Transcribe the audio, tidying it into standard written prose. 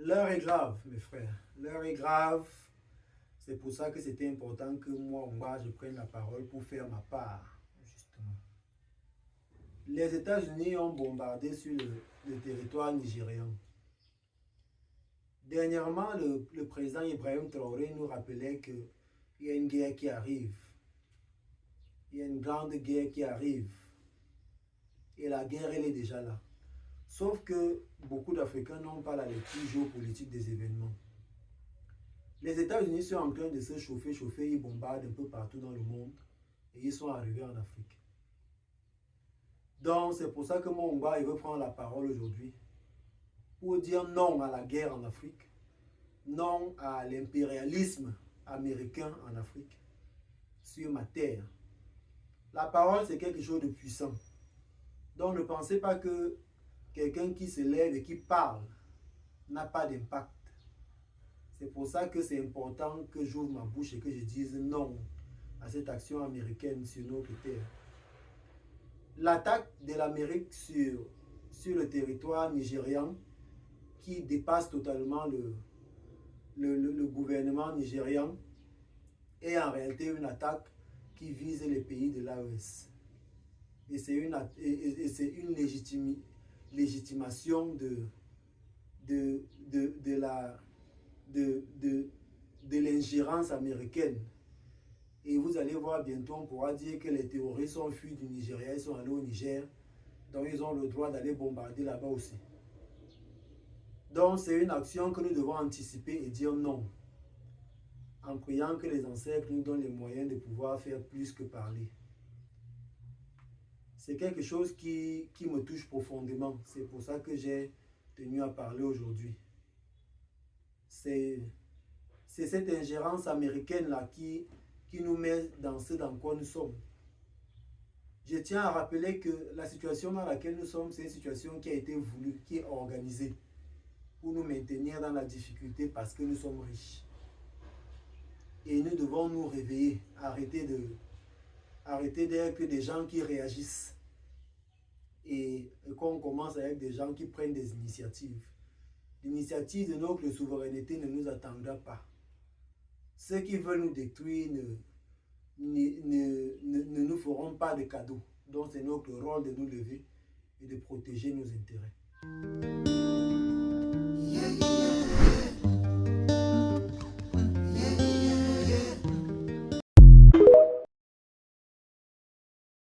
L'heure est grave, mes frères. L'heure est grave. C'est pour ça que c'était important que moi, je prenne la parole pour faire ma part, justement. Les États-Unis ont bombardé sur le territoire nigérian. Dernièrement, le président Ibrahim Traoré nous rappelait qu'il y a une guerre qui arrive. Il y a une grande guerre qui arrive. Et la guerre, elle est déjà là. Sauf que beaucoup d'Africains n'ont pas la lecture géopolitique des événements. Les États-Unis sont en train de se chauffer, ils bombardent un peu partout dans le monde et ils sont arrivés en Afrique. Donc c'est pour ça que Mongba veut prendre la parole aujourd'hui pour dire non à la guerre en Afrique, non à l'impérialisme américain en Afrique, sur ma terre. La parole, c'est quelque chose de puissant. Donc ne pensez pas que quelqu'un qui se lève et qui parle n'a pas d'impact. C'est pour ça que c'est important que j'ouvre ma bouche et que je dise non à cette action américaine sur notre terre. L'attaque de l'Amérique sur le territoire nigérian qui dépasse totalement le gouvernement nigérian est en réalité une attaque qui vise les pays de l'AES. Et c'est une légitimation de l'ingérence américaine. Et vous allez voir bientôt, on pourra dire que les terroristes ont fui du Nigeria, ils sont allés au Niger, donc ils ont le droit d'aller bombarder là-bas aussi. Donc c'est une action que nous devons anticiper et dire non, en priant que les ancêtres nous donnent les moyens de pouvoir faire plus que parler. C'est quelque chose qui me touche profondément, c'est pour ça que j'ai tenu à parler aujourd'hui. C'est cette ingérence américaine-là qui nous met dans ce dans quoi nous sommes. Je tiens à rappeler que la situation dans laquelle nous sommes, c'est une situation qui a été voulue, qui est organisée pour nous maintenir dans la difficulté parce que nous sommes riches. Et nous devons nous réveiller, arrêter d'être des gens qui réagissent et qu'on commence avec des gens qui prennent des initiatives. L'initiative de notre souveraineté ne nous attendra pas. Ceux qui veulent nous détruire ne nous feront pas de cadeaux. Donc c'est notre rôle de nous lever et de protéger nos intérêts. Yeah, yeah.